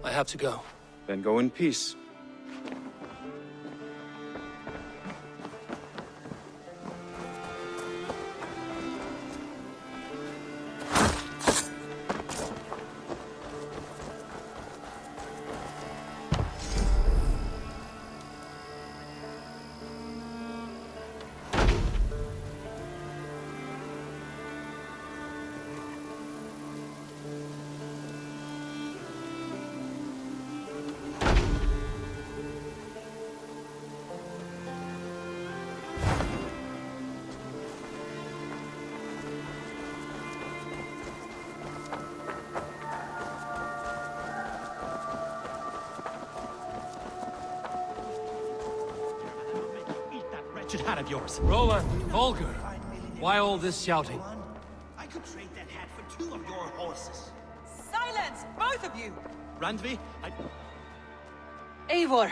I have to go. Then go in peace. Hat of yours. Roland, Holger, why all this shouting? I could trade that hat for 2 of your horses. Silence, both of you! Randvi, Eivor,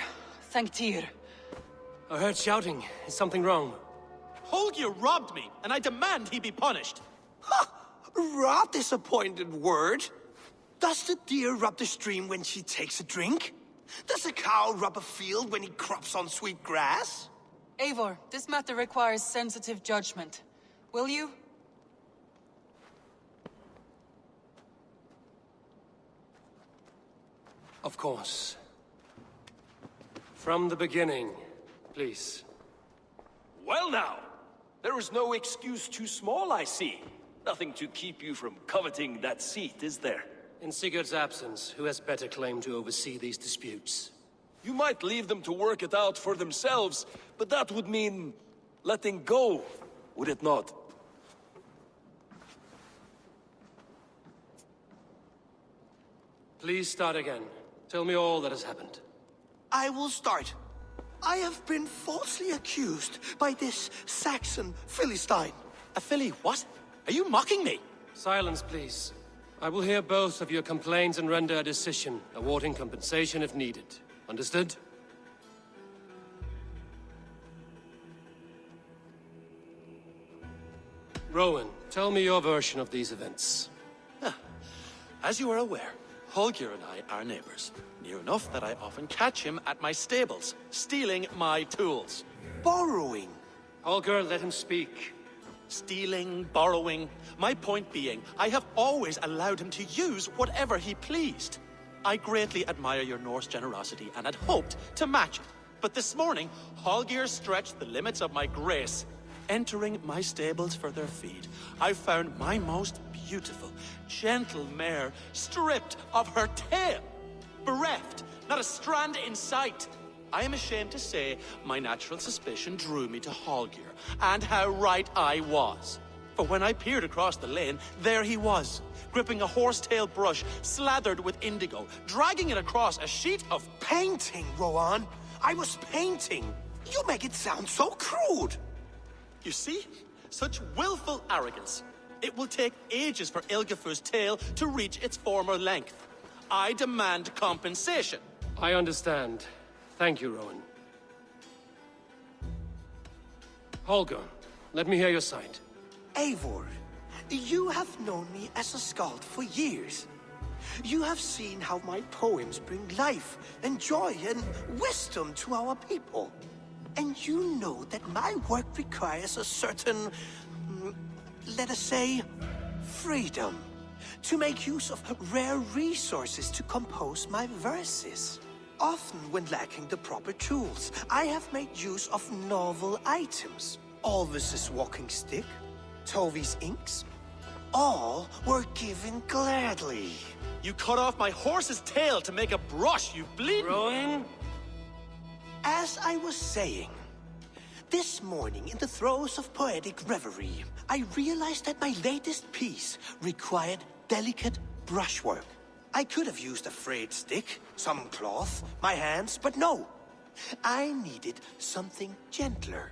thank Tyr. I heard shouting. Is something wrong? Holger robbed me, and I demand he be punished. Rot disappointed word. Does the deer rub the stream when she takes a drink? Does a cow rub a field when he crops on sweet grass? Eivor, this matter requires sensitive judgment. Will you? Of course. From the beginning, please. Well now, there is no excuse too small, I see. Nothing to keep you from coveting that seat, is there? In Sigurd's absence, who has better claim to oversee these disputes? You might leave them to work it out for themselves, but that would mean letting go, would it not? Please start again. Tell me all that has happened. I will start. I have been falsely accused by this Saxon Philistine. A filly, what? Are you mocking me? Silence, please. I will hear both of your complaints and render a decision, awarding compensation if needed. Understood? Rowan, tell me your version of these events. As you are aware, Holger and I are neighbors. Near enough that I often catch him at my stables, stealing my tools. Borrowing. Holger, let him speak. Stealing, borrowing. My point being, I have always allowed him to use whatever he pleased. I greatly admire your Norse generosity and had hoped to match it. But this morning, Holger stretched the limits of my grace. Entering my stables for their feed, I found my most beautiful, gentle mare stripped of her tail. Bereft, not a strand in sight. I am ashamed to say my natural suspicion drew me to Holger, and how right I was. For when I peered across the lane, there he was, gripping a horsetail brush slathered with indigo, dragging it across a sheet of Painting, Rowan. I was painting. You make it sound so crude. You see? Such willful arrogance. It will take ages for Ilgafur's tail to reach its former length. I demand compensation. I understand. Thank you, Rowan. Holger, let me hear your side. Eivor, you have known me as a skald for years. You have seen how my poems bring life and joy and wisdom to our people. And you know that my work requires a certain, let us say, freedom. To make use of rare resources to compose my verses. Often when lacking the proper tools, I have made use of novel items. Alvis's walking stick, Tovi's inks, all were given gladly. You cut off my horse's tail to make a brush, you bleeding... Rowan? As I was saying, this morning in the throes of poetic reverie, I realized that my latest piece required delicate brushwork. I could have used a frayed stick, some cloth, my hands, but no. I needed something gentler,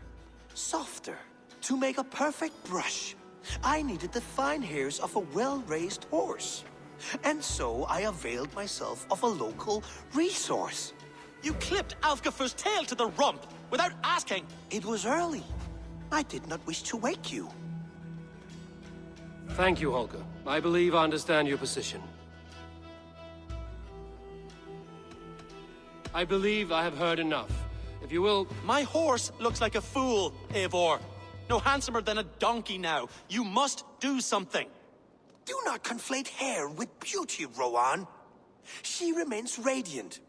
softer. To make a perfect brush, I needed the fine hairs of a well-raised horse. And so I availed myself of a local resource. You clipped Alfgafur's tail to the rump without asking. It was early. I did not wish to wake you. Thank you, Holger. I believe I understand your position. I believe I have heard enough. If you will... My horse looks like a fool, Eivor. No handsomer than a donkey now. You must do something. Do not conflate hair with beauty, Rowan. She remains radiant.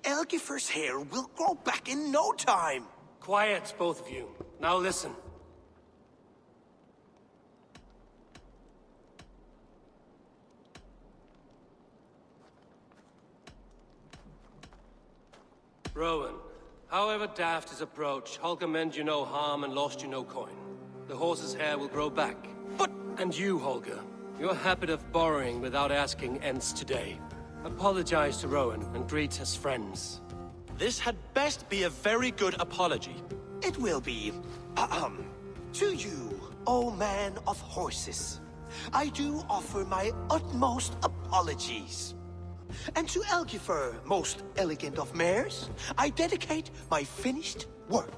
Elgifer's hair will grow back in no time. Quiet, both of you. Now listen. Rowan, however daft his approach, Holger meant you no harm and lost you no coin. The horse's hair will grow back. But... And you, Holger, your habit of borrowing without asking ends today. Apologize to Rowan and greet as friends. This had best be a very good apology. It will be. To you, O man of horses, I do offer my utmost apologies. And to Elgifer, most elegant of mares, I dedicate my finished work.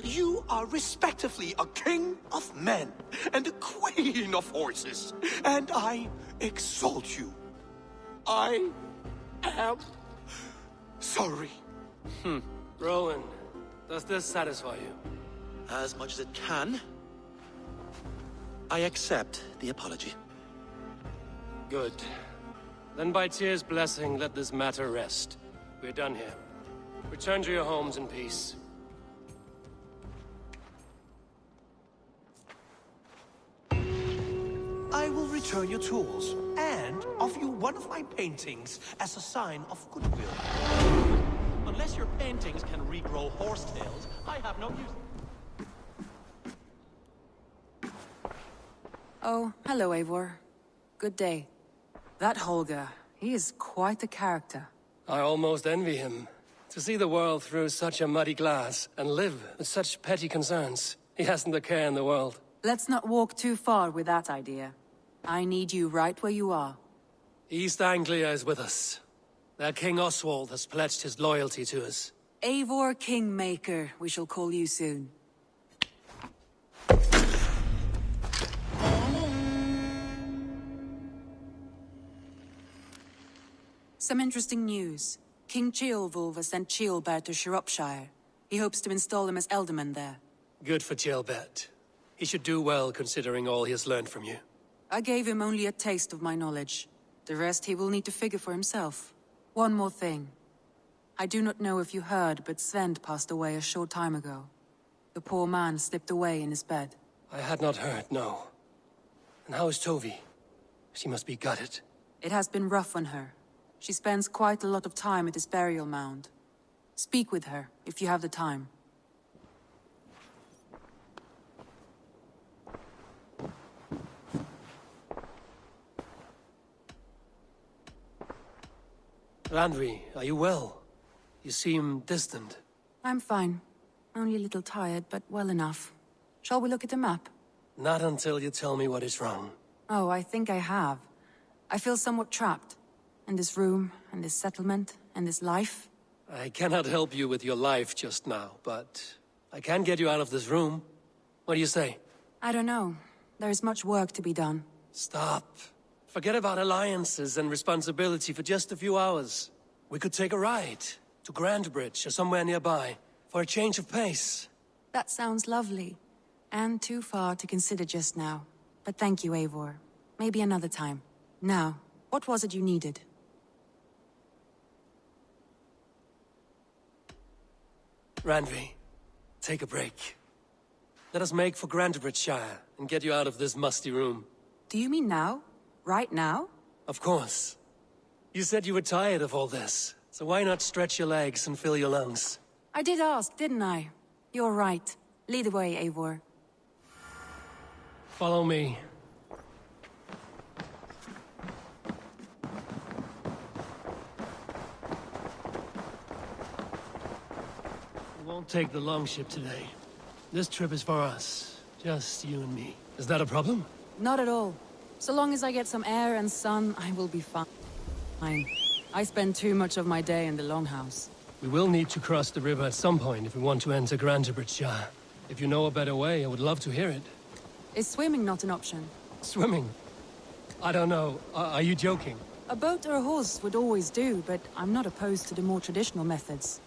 You are respectively a king of men and a queen of horses, and I exalt you. I am sorry. Rowan, does this satisfy you? As much as it can. I accept the apology. Good. Then by Tyr's blessing, let this matter rest. We're done here. Return to your homes in peace. I will return your tools and offer you one of my paintings as a sign of goodwill. Unless your paintings can regrow horsetails, I have no use. Oh, hello, Eivor. Good day. That Holger, he is quite the character. I almost envy him. To see the world through such a muddy glass and live with such petty concerns. He hasn't a care in the world. Let's not walk too far with that idea. I need you right where you are. East Anglia is with us. Their King Oswald has pledged his loyalty to us. Eivor Kingmaker, we shall call you soon. Some interesting news. King Ceolwulf has sent Ceolbert to Shropshire. He hopes to install him as Elderman there. Good for Ceolbert. He should do well considering all he has learned from you. I gave him only a taste of my knowledge. The rest he will need to figure for himself. One more thing. I do not know if you heard, but Sven passed away a short time ago. The poor man slipped away in his bed. I had not heard, no. And how is Tovi? She must be gutted. It has been rough on her. She spends quite a lot of time at his burial mound. Speak with her, if you have the time. Randvi, are you well? You seem distant. I'm fine. Only a little tired, but well enough. Shall we look at the map? Not until you tell me what is wrong. Oh, I think I have. I feel somewhat trapped. In this room, and this settlement, and this life. I cannot help you with your life just now, but I can get you out of this room. What do you say? I don't know. There is much work to be done. Stop. Forget about alliances and responsibility for just a few hours. We could take a ride to Grandbridge or somewhere nearby for a change of pace. That sounds lovely. And too far to consider just now. But thank you, Eivor. Maybe another time. Now, what was it you needed? Randvi, take a break. Let us make for Grandbridgeshire and get you out of this musty room. Do you mean now? Right now? Of course. You said you were tired of all this, so why not stretch your legs and fill your lungs? I did ask, didn't I? You're right. Lead the way, Eivor. Follow me. We won't take the longship today. This trip is for us. Just you and me. Is that a problem? Not at all. So long as I get some air and sun, I will be fine. I spend too much of my day in the longhouse. We will need to cross the river at some point if we want to enter Grandbridgeshire. If you know a better way, I would love to hear it. Is swimming not an option? Swimming? I don't know. Are you joking? A boat or a horse would always do, but I'm not opposed to the more traditional methods.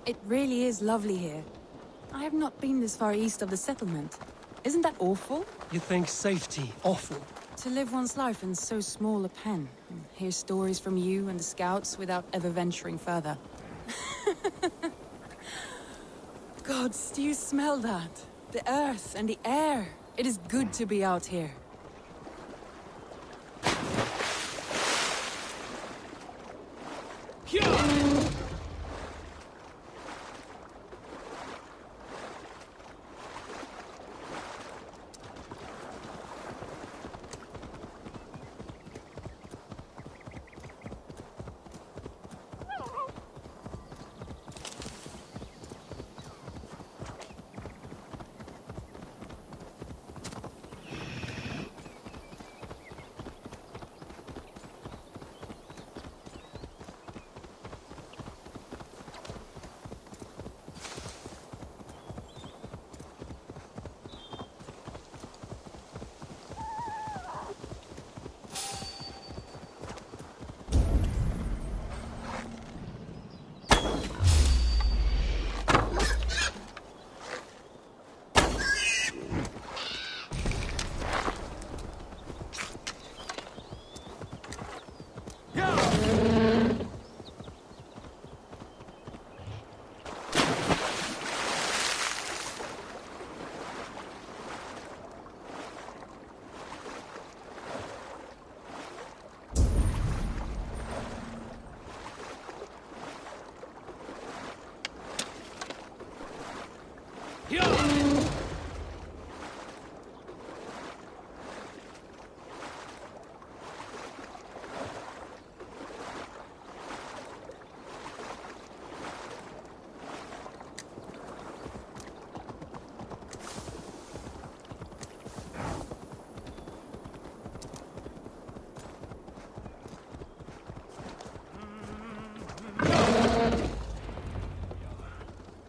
It really is lovely here. I have not been this far east of the settlement. Isn't that awful? You think safety awful? To live one's life in so small a pen, and hear stories from you and the scouts without ever venturing further. Gods, do you smell that? The earth and the air. It is good to be out here.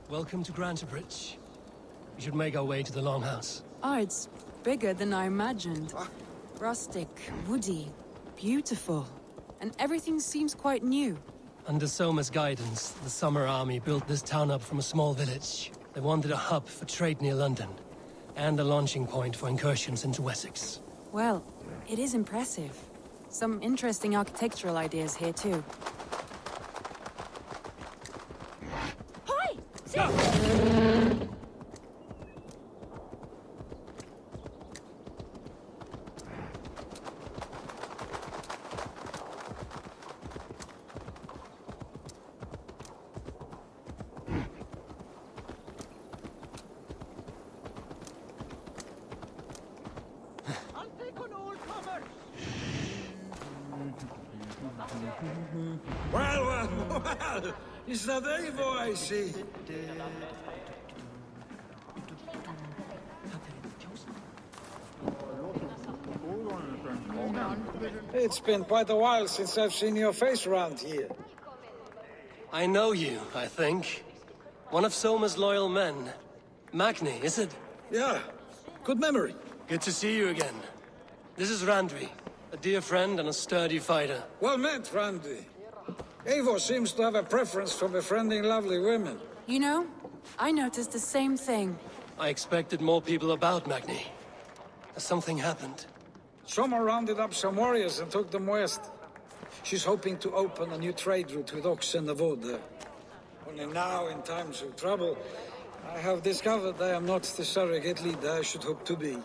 Welcome to Grantebridge. We should make our way to the Longhouse. Oh, it's bigger than I imagined. Rustic, woody, beautiful. And everything seems quite new. Under Soma's guidance, the Summer Army built this town up from a small village. They wanted a hub for trade near London, and a launching point for incursions into Wessex. Well, it is impressive. Some interesting architectural ideas here, too. Well, it's that Eivor I see. It's been quite a while since I've seen your face around here. I know you, I think. One of Soma's loyal men. Magni, is it? Yeah, good memory. Good to see you again. This is Randvi, a dear friend and a sturdy fighter. Well met, Randy. Eivor seems to have a preference for befriending lovely women. You know, I noticed the same thing. I expected more people about Magni. Has something happened? Soma rounded up some warriors and took them west. She's hoping to open a new trade route with Ox and the Wood there. Only now, in times of trouble, I have discovered I am not the surrogate leader I should hope to be.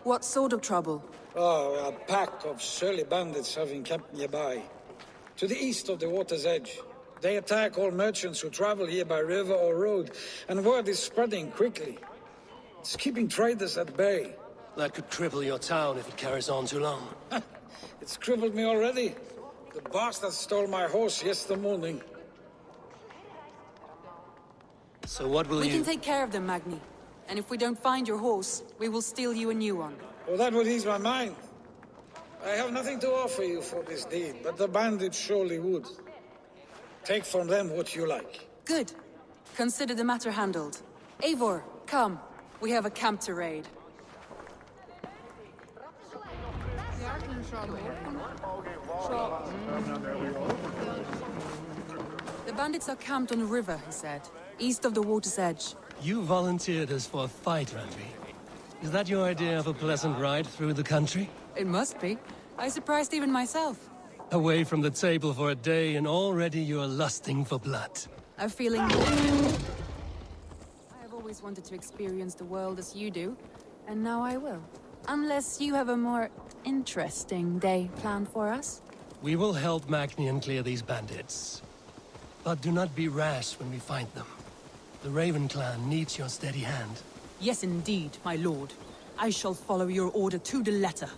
What sort of trouble? Oh, a pack of surly bandits have encamped nearby. To the east of the water's edge. They attack all merchants who travel here by river or road, and word is spreading quickly. It's keeping traders at bay. That could cripple your town if it carries on too long. It's crippled me already. The bastard stole my horse yesterday morning. So what will We you... can take care of them, Magni. And if we don't find your horse, we will steal you a new one. Well, that would ease my mind. I have nothing to offer you for this deed, but the bandits surely would. Take from them what you like. Good. Consider the matter handled. Eivor, come. We have a camp to raid. The bandits are camped on the river, he said. East of the water's edge. You volunteered us for a fight, Randvi. Is that your idea of a pleasant ride through the country? It must be. I surprised even myself. Away from the table for a day and already you're lusting for blood. A feeling... I have always wanted to experience the world as you do, and now I will. Unless you have a more interesting day planned for us. We will help Magni clear these bandits. But do not be rash when we find them. The Raven clan needs your steady hand. Yes, indeed, my lord. I shall follow your order to the letter.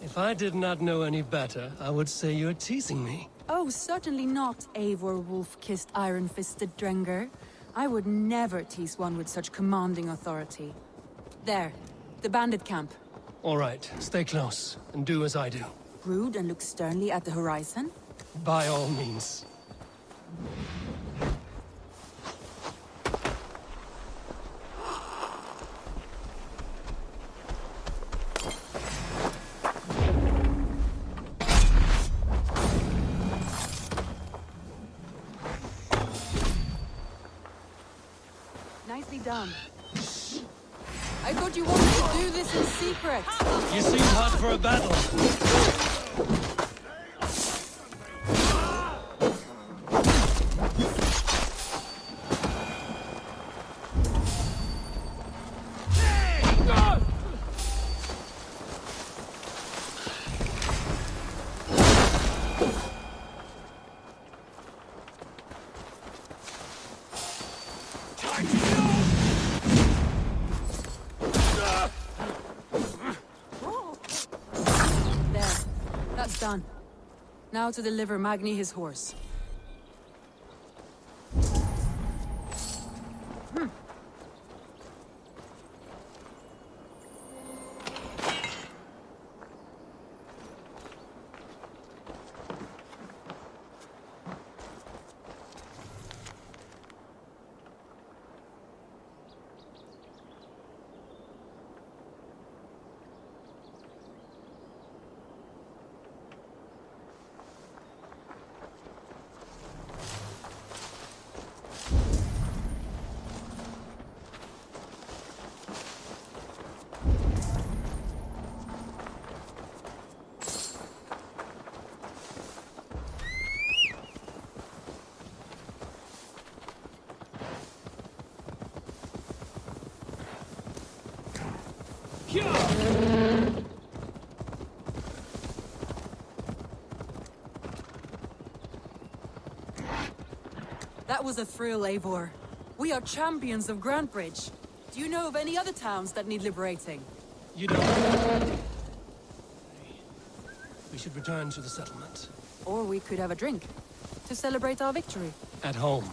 If I did not know any better, I would say you're teasing me. Oh, certainly not, Eivor wolf-kissed iron-fisted Drenger. I would never tease one with such commanding authority. There, the bandit camp. All right, stay close, and do as I do. Brood and look sternly at the horizon? By all means. Nicely done. I thought you wanted to do this in secret. You seem hot for a battle. That's done. Now to deliver Magni his horse. That was a thrill, Eivor. We are champions of Grantebridge. Do you know of any other towns that need liberating? You don't. We should return to the settlement. Or we could have a drink. To celebrate our victory. At home.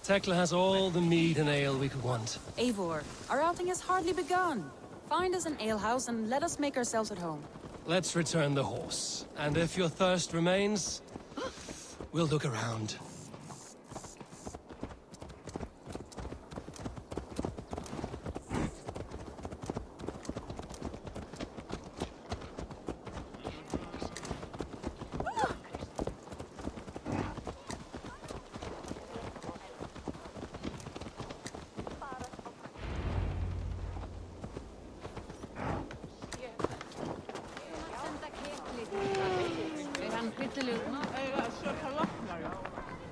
Tekla has all the mead and ale we could want. Eivor, our outing has hardly begun. Find us an alehouse and let us make ourselves at home. Let's return the horse. And if your thirst remains, we'll look around.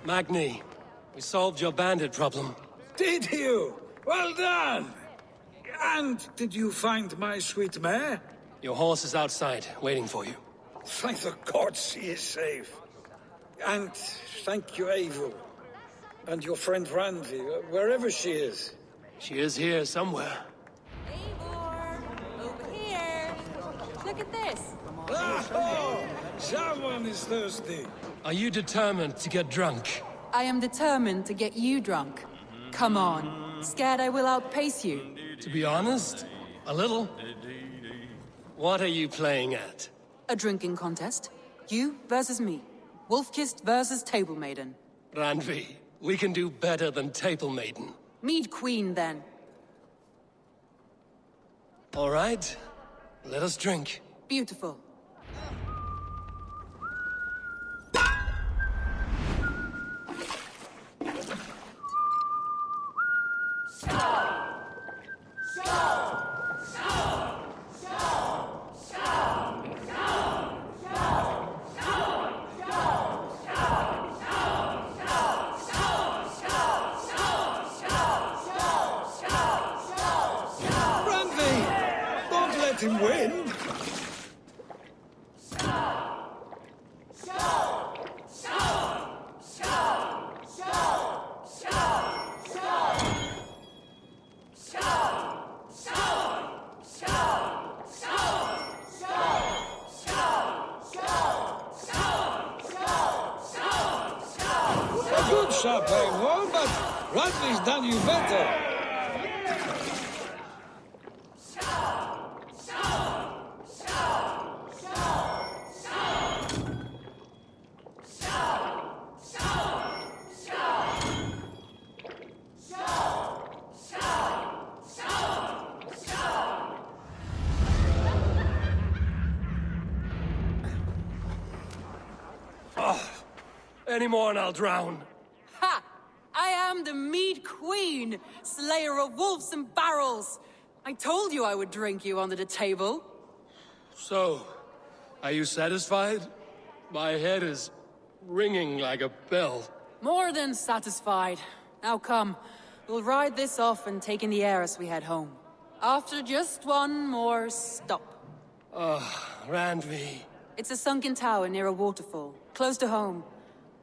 Magni, we solved your bandit problem. Did you? Well done! And did you find my sweet mare? Your horse is outside, waiting for you. Thank the gods he is safe. And thank you, Eivor. And your friend Randy, wherever she is. She is here somewhere. Eivor! Over here! Look at this! Oh, someone is thirsty. Are you determined to get drunk? I am determined to get you drunk. Come on. Scared I will outpace you. To be honest, a little. What are you playing at? A drinking contest. You versus me. Wolf-kissed versus Table Maiden. Randvi, we can do better than Table Maiden. Mead Queen, then. All right, let us drink. Beautiful. Randy, don't let him win. A good shot, Eivor, but Randy's done you better. Any more and I'll drown. Ha! I am the Mead Queen, slayer of wolves and barrels. I told you I would drink you under the table. So, are you satisfied? My head is ringing like a bell. More than satisfied. Now come, we'll ride this off and take in the air as we head home. After just one more stop. Randvi. It's a sunken tower near a waterfall, close to home.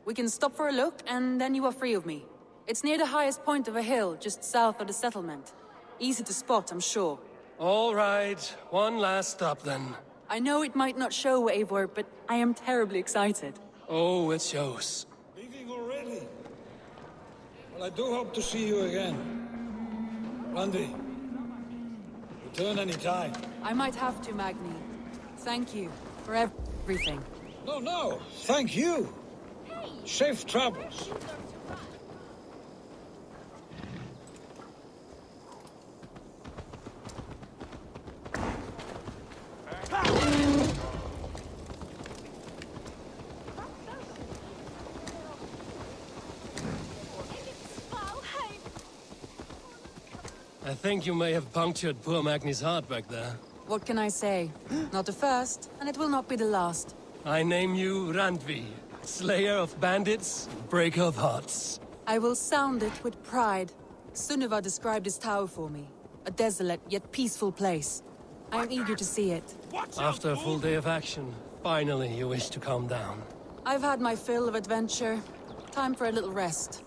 We can stop for a look, and then you are free of me. It's near the highest point of a hill, just south of the settlement. Easy to spot, I'm sure. All right, one last stop then. I know it might not show, Eivor, but I am terribly excited. Oh, it shows. Leaving already? Well, I do hope to see you again. Randy, return any time. I might have to, Magni. Thank you for everything. No, thank you. Safe travels. I think you may have punctured poor Magni's heart back there. What can I say? Not the first, and it will not be the last. I name you Randvi, slayer of bandits, breaker of hearts. I will sound it with pride. Sunniva described this tower for me. A desolate yet peaceful place. I am eager to see it. After a full day of action, finally you wish to calm down. I've had my fill of adventure. Time for a little rest.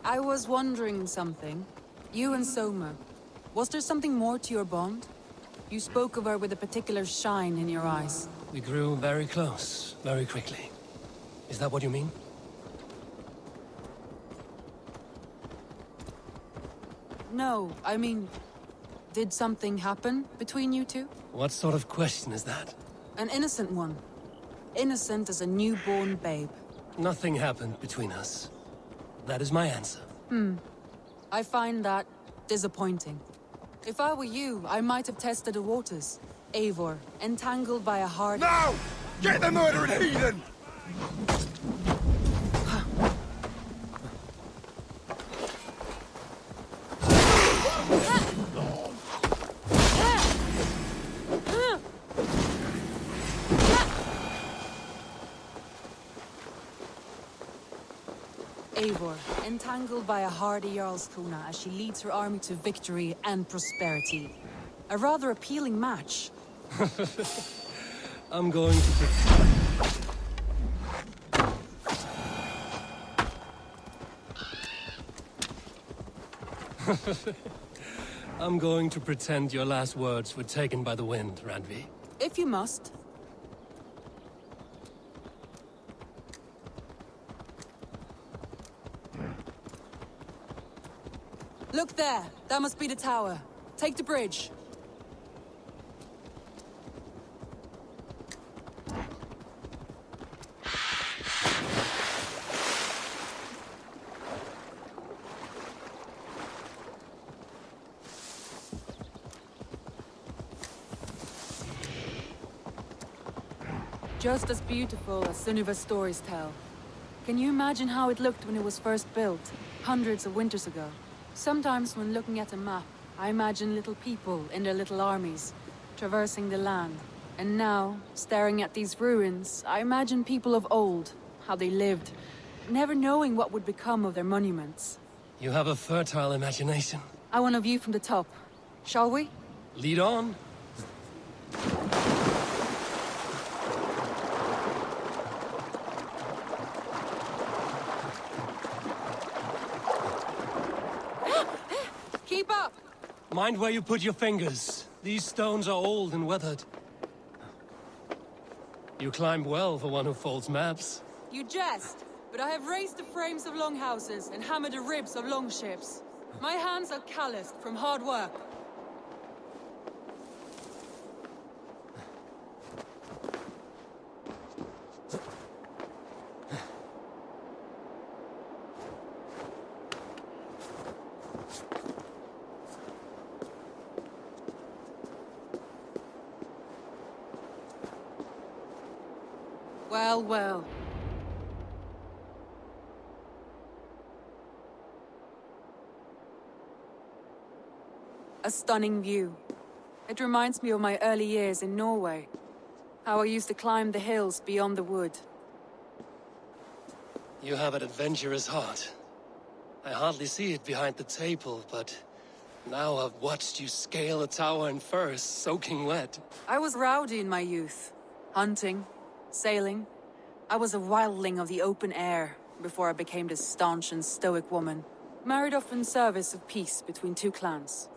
I was wondering something. You and Soma. Was there something more to your bond? You spoke of her with a particular shine in your eyes. We grew very close, very quickly. Is that what you mean? No, I mean... Did something happen between you two? What sort of question is that? An innocent one. Innocent as a newborn babe. Nothing happened between us. That is my answer. I find that disappointing. If I were you, I might have tested the waters. Eivor, entangled by a hard... Now! Get the murdering heathen! Eivor, entangled by a hardy Jarlskona as she leads her army to victory and prosperity. A rather appealing match. I'm going to... I'm going to pretend your last words were taken by the wind, Randvi. If you must. Look there! That must be the tower. Take the bridge. Just as beautiful as Sunniva's stories tell. Can you imagine how it looked when it was first built, hundreds of winters ago? Sometimes when looking at a map, I imagine little people in their little armies, traversing the land. And now, staring at these ruins, I imagine people of old, how they lived, never knowing what would become of their monuments. You have a fertile imagination. I want a view from the top. Shall we? Lead on. Keep up! Mind where you put your fingers. These stones are old and weathered. You climb well for one who folds maps. You jest, but I have raised the frames of longhouses and hammered the ribs of longships. My hands are calloused from hard work. Well, well. A stunning view. It reminds me of my early years in Norway. How I used to climb the hills beyond the wood. You have an adventurous heart. I hardly see it behind the table, but now I've watched you scale a tower in furs, soaking wet. I was rowdy in my youth. Hunting, sailing. I was a wildling of the open air before I became this staunch and stoic woman. Married off in service of peace between two clans.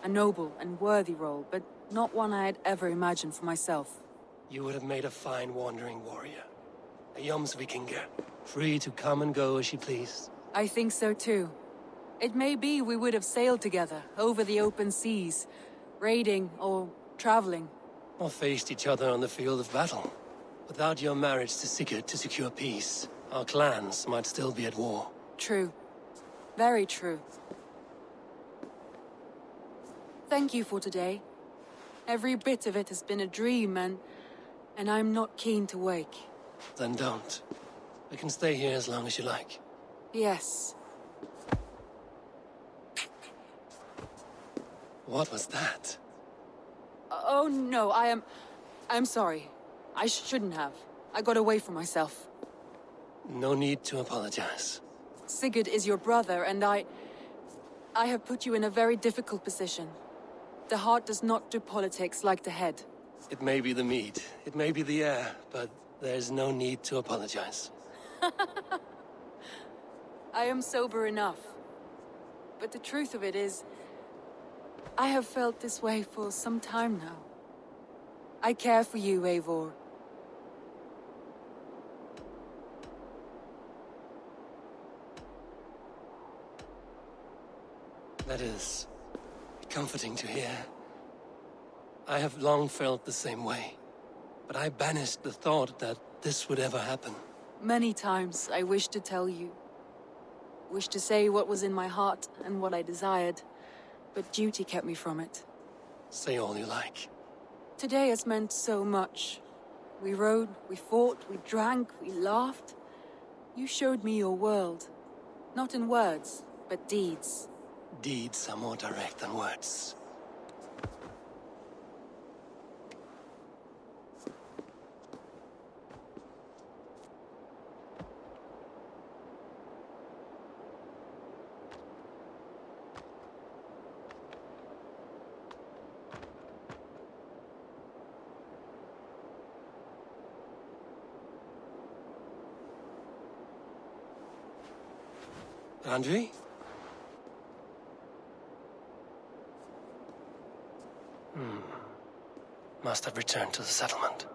A noble and worthy role, but not one I had ever imagined for myself. You would have made a fine wandering warrior. A Jomsvikinger, free to come and go as she pleased. I think so too. It may be we would have sailed together over the open seas, raiding or traveling. Or faced each other on the field of battle. Without your marriage to Sigurd to secure peace, our clans might still be at war. True. Very true. Thank you for today. Every bit of it has been a dream, and I'm not keen to wake. Then don't. We can stay here as long as you like. Yes. What was that? Oh no, I'm sorry. I shouldn't have. I got away from myself. No need to apologize. Sigurd is your brother, and I have put you in a very difficult position. The heart does not do politics like the head. It may be the meat, it may be the air, but there's no need to apologize. I am sober enough. but the truth of it is, I have felt this way for some time now. I care for you, Eivor. That is comforting to hear. I have long felt the same way, but I banished the thought that this would ever happen. Many times I wished to tell you. Wished to say what was in my heart and what I desired, but duty kept me from it. Say all you like. Today has meant so much. We rode, we fought, we drank, we laughed. You showed me your world. Not in words, but deeds. Deeds are more direct than words. Andri? Must have returned to the settlement.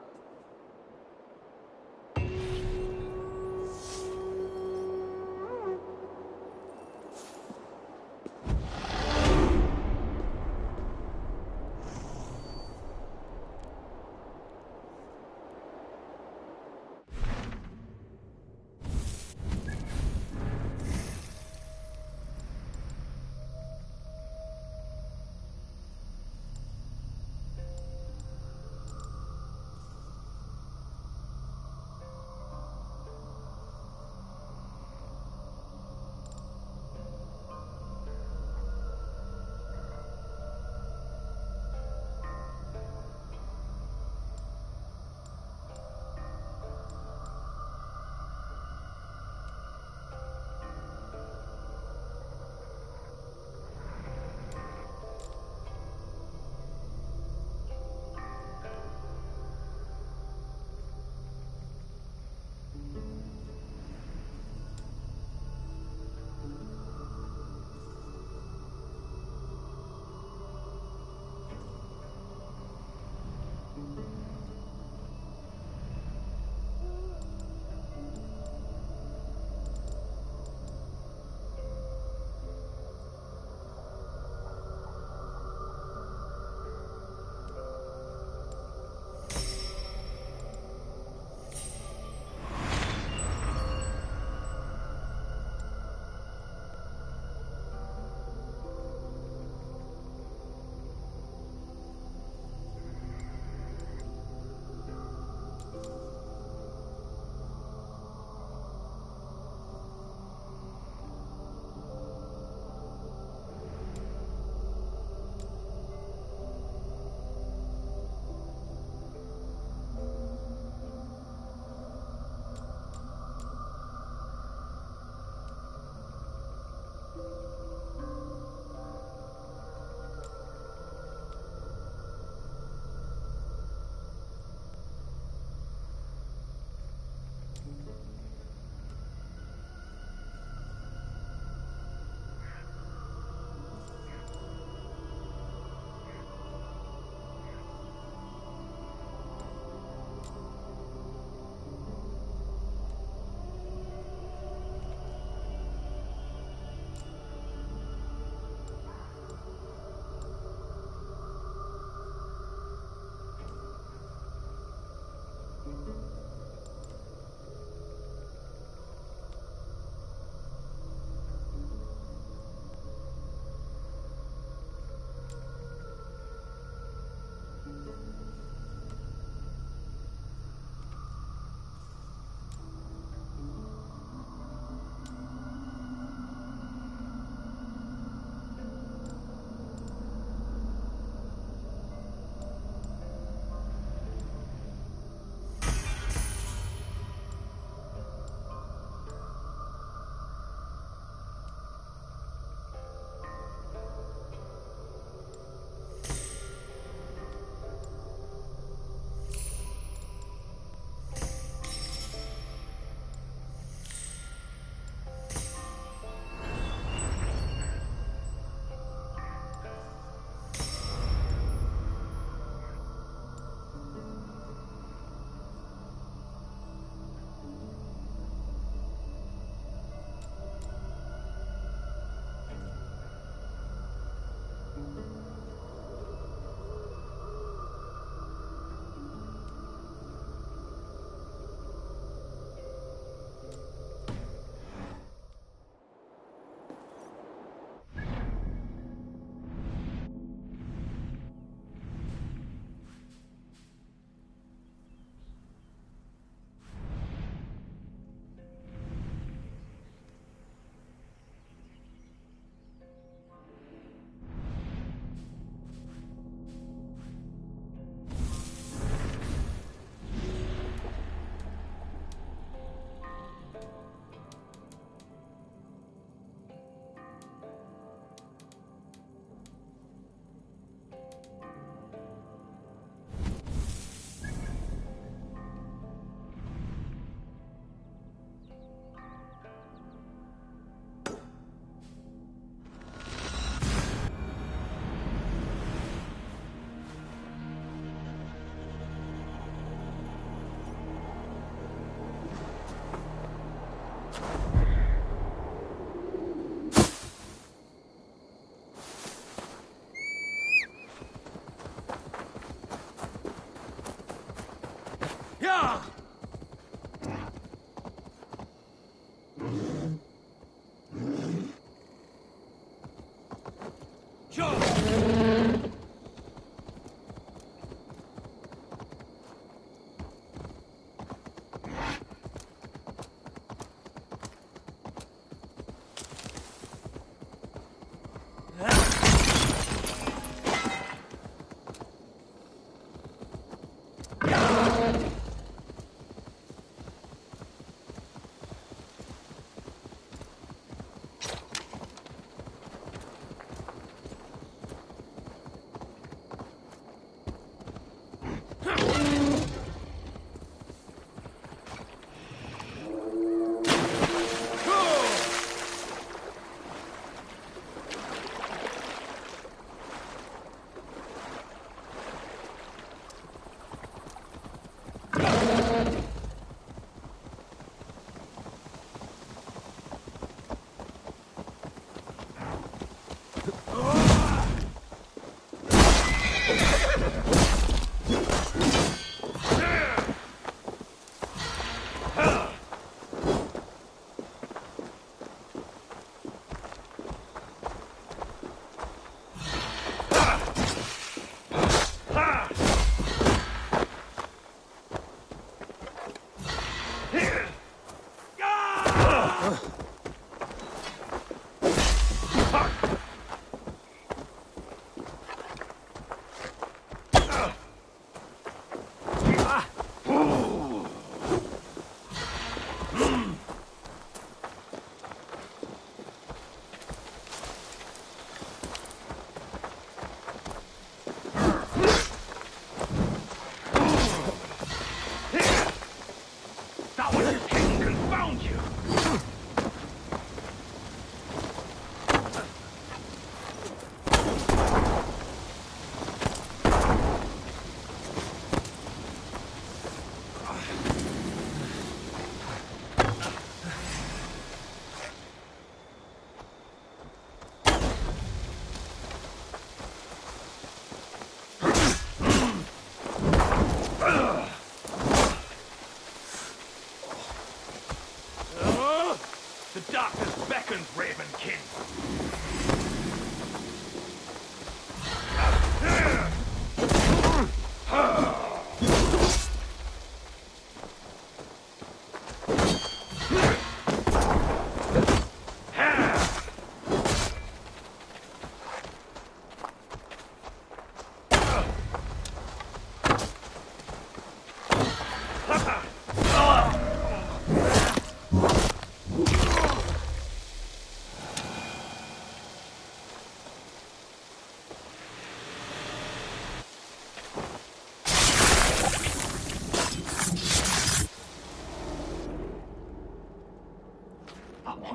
The darkness beckons, Raven King.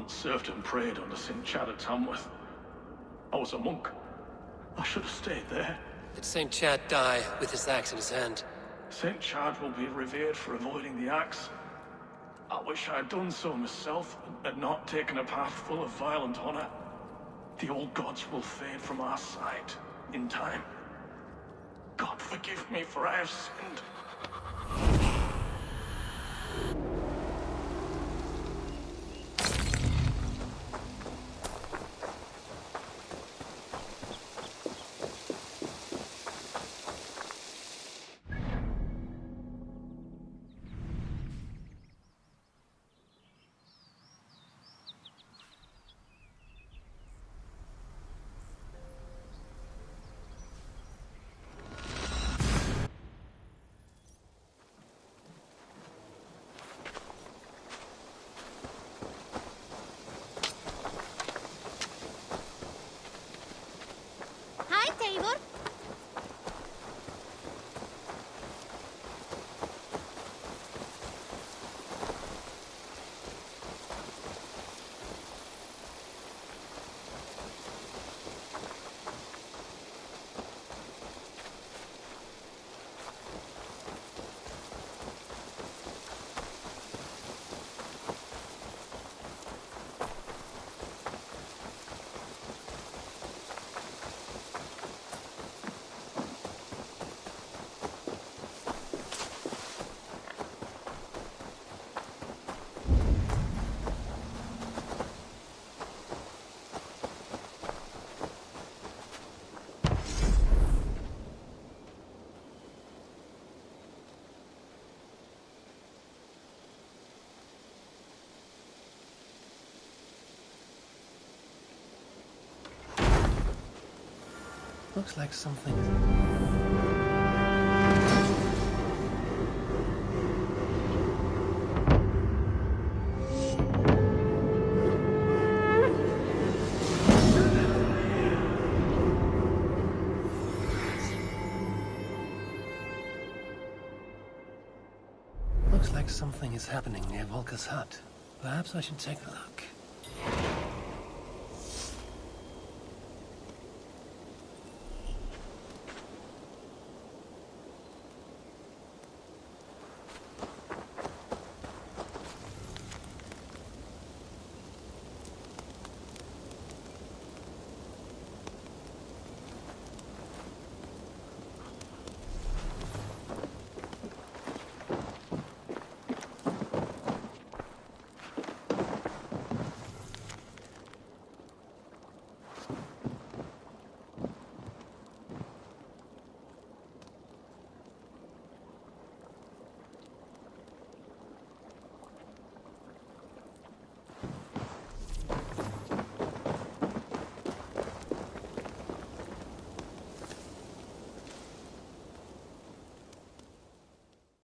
Served and prayed under St. Chad at Tamworth. I was a monk. I should have stayed there. Did St. Chad die with his axe in his hand? St. Chad will be revered for avoiding the axe. I wish I had done so myself, and not taken a path full of violent honor. The old gods will fade from our sight in time. God forgive me, for I have sinned. Looks like something. Looks like something is happening near Volka's hut. Perhaps I should take a look.